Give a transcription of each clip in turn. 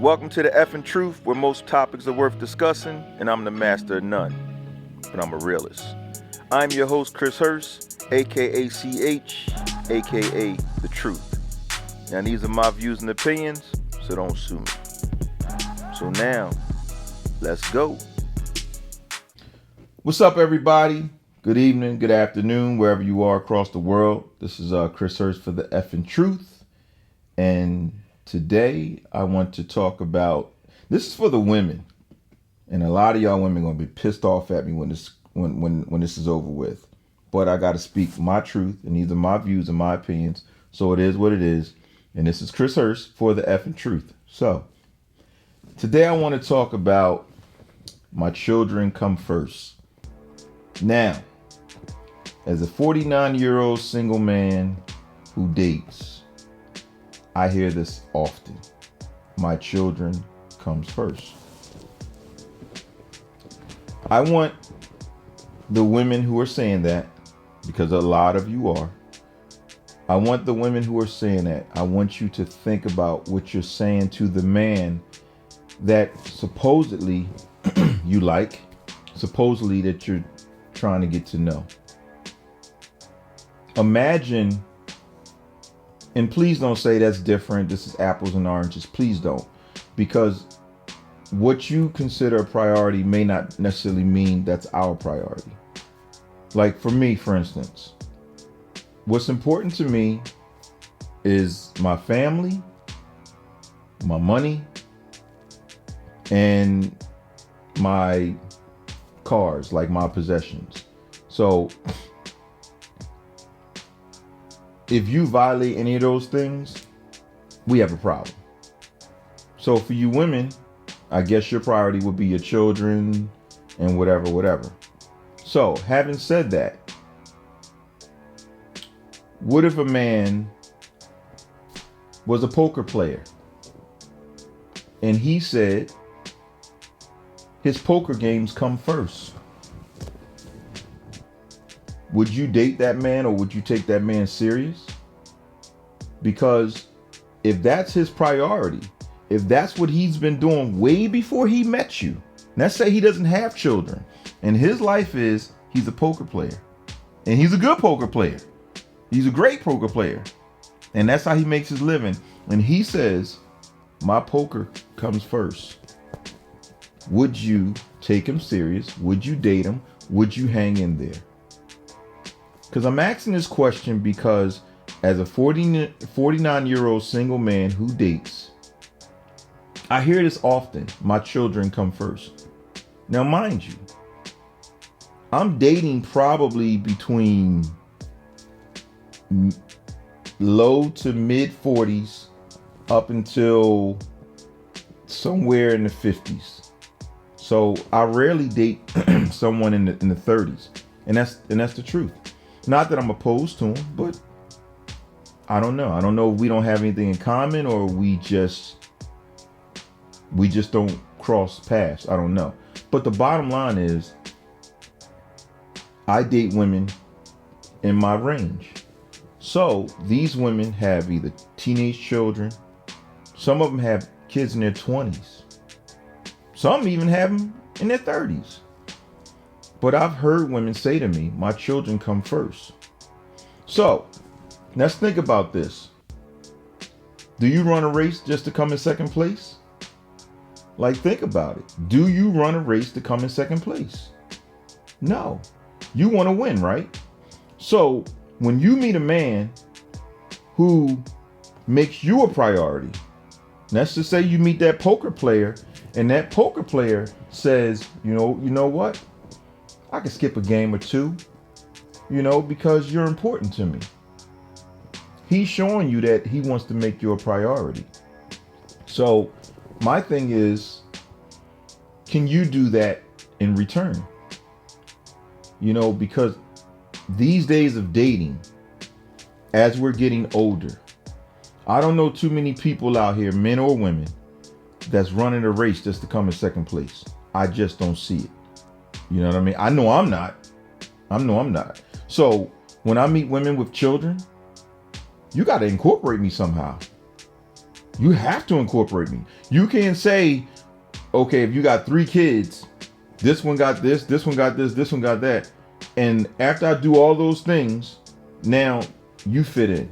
Welcome to the theFNtruth, where most topics are worth discussing, and I'm the master of none, but I'm a realist. I'm your host, Chris Hurst, aka CH, aka The Truth. Now, these are my views and opinions, so don't sue me. So now, let's go. What's up, everybody? Good evening, good afternoon, wherever you are across the world. This is Chris Hurst for the theFNtruth, and today I want to talk about, this is for the women, and a lot of y'all women are gonna be pissed off at me when this is over with. But I gotta speak my truth, and these are my views and my opinions. So it is what it is. And this is Chris Hurst for the theFNtruth. So today I want to talk about my children come first. Now, as a 49-year-old single man who dates, I hear this often. My children comes first. I want the women who are saying that, because a lot of you are, I want the women who are saying that, I want you to think about what you're saying to the man that supposedly you like, supposedly that you're trying to get to know. Imagine, and please don't say that's different, this is apples and oranges, please don't. Because what you consider a priority may not necessarily mean that's our priority. Like for me, for instance, what's important to me is my family, my money, and my cars, like my possessions. So if you violate any of those things, we have a problem. So for you women, I guess your priority would be your children and whatever. So having said that, what if a man was a poker player and he said his poker games come first? Would you date that man, or would you take that man serious? Because if that's his priority, if that's what he's been doing way before he met you, let's say he doesn't have children, and his life is he's a poker player, and he's a good poker player. He's a great poker player, and that's how he makes his living. And he says, my poker comes first. Would you take him serious? Would you date him? Would you hang in there? Because I'm asking this question because as a 49-year-old single man who dates, I hear this often. My children come first. Now, mind you, I'm dating probably between low to mid 40s up until somewhere in the 50s. So I rarely date someone in the 30s, and that's the truth. Not that I'm opposed to them, but I don't know. I don't know if we don't have anything in common, or we just don't cross paths. I don't know. But the bottom line is, I date women in my range. So these women have either teenage children, some of them have kids in their 20s, some even have them in their 30s. But I've heard women say to me, my children come first. So let's think about this. Do you run a race just to come in second place? Like, think about it. Do you run a race to come in second place? No. You want to win, right? So when you meet a man who makes you a priority, let's just say you meet that poker player, and that poker player says, you know what? I can skip a game or two, because you're important to me. He's showing you that he wants to make you a priority. So my thing is, can you do that in return? Because these days of dating, as we're getting older, I don't know too many people out here, men or women, that's running a race just to come in second place. I just don't see it. You know what I mean? I know I'm not. So when I meet women with children, you got to incorporate me somehow. You have to incorporate me. You can't say, okay, if you got 3 kids, this one got this one got this one got that. And after I do all those things, now you fit in.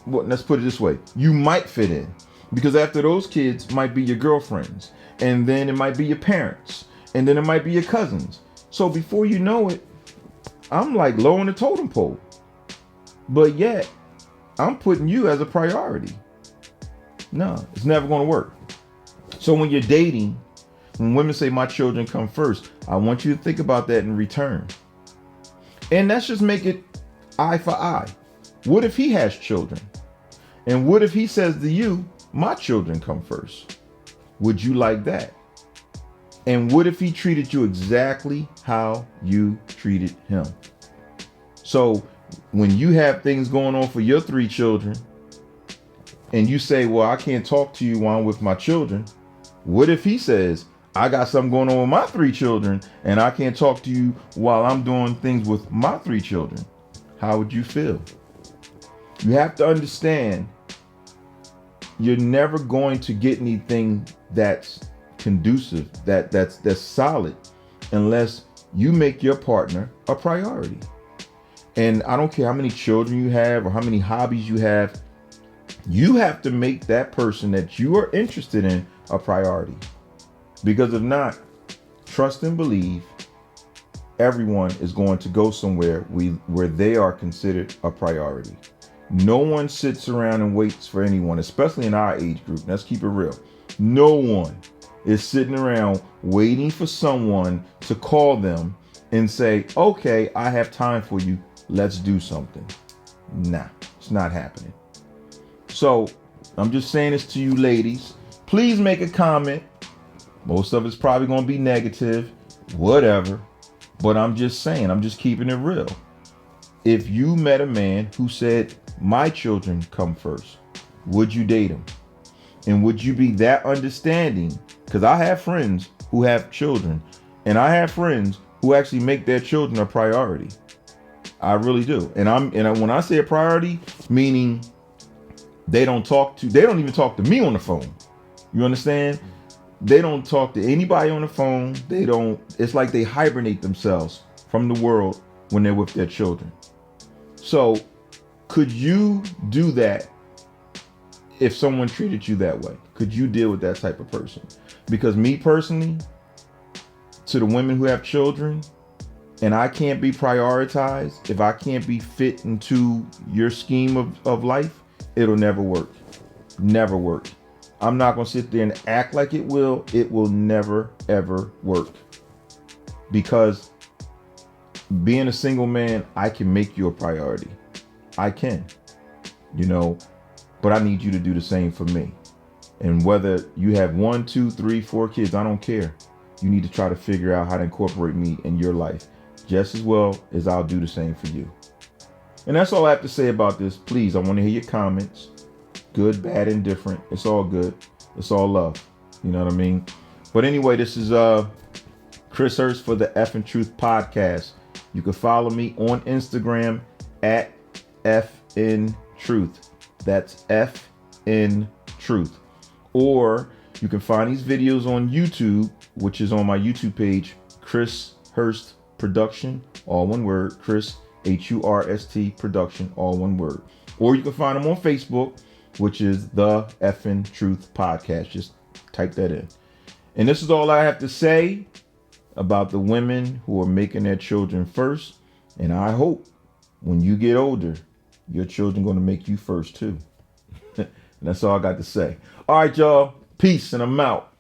Well, let's put it this way. You might fit in. Because after those kids might be your girlfriends. And then it might be your parents. And then it might be your cousins. So before you know it, I'm like low on the totem pole. But yet, I'm putting you as a priority. No, it's never going to work. So when you're dating, when women say my children come first, I want you to think about that in return. And let's just make it eye for eye. What if he has children? And what if he says to you, my children come first? Would you like that? And what if he treated you exactly how you treated him? So when you have things going on for your 3 children, and you say, well, I can't talk to you while I'm with my children. What if he says, I got something going on with my 3 children and I can't talk to you while I'm doing things with my 3 children? How would you feel? You have to understand, you're never going to get anything that's conducive, that's solid, unless you make your partner a priority. And I don't care how many children you have or how many hobbies you have. You have to make that person that you are interested in a priority. Because if not, trust and believe, everyone is going to go somewhere where they are considered a priority. No one sits around and waits for anyone, especially in our age group. Let's keep it real. No one is sitting around waiting for someone to call them and say, okay, I have time for you. Let's do something. Nah, it's not happening. So I'm just saying this to you ladies. Please make a comment. Most of it's probably going to be negative, whatever. But I'm just saying, I'm just keeping it real. If you met a man who said, my children come first, would you date him? And would you be that understanding? Because I have friends who have children, and I have friends who actually make their children a priority. I really do. And when I say a priority, meaning they don't even talk to me on the phone. You understand? They don't talk to anybody on the phone. It's like they hibernate themselves from the world when they're with their children. So could you do that if someone treated you that way? Could you deal with that type of person? Because me personally, to the women who have children, and I can't be prioritized, if I can't be fit into your scheme of life, it'll never work. Never work. I'm not going to sit there and act like it will. It will never, ever work. Because being a single man, I can make you a priority. I can. But I need you to do the same for me. And whether you have 1, 2, 3, 4 kids, I don't care. You need to try to figure out how to incorporate me in your life just as well as I'll do the same for you. And that's all I have to say about this. Please, I want to hear your comments. Good, bad, indifferent. It's all good. It's all love. You know what I mean? But anyway, this is Chris Hurst for the theFNtruth Podcast. You can follow me on Instagram at theFNtruth. That's theFNtruth. Or you can find these videos on YouTube, which is on my YouTube page, ChrisHurstProduction, all one word, Chris, HURST Production, all one word. Or you can find them on Facebook, which is the theFNtruth Podcast. Just type that in. And this is all I have to say about the women who are making their children first. And I hope when you get older, your children going to make you first too. And that's all I got to say. All right, y'all. Peace, and I'm out.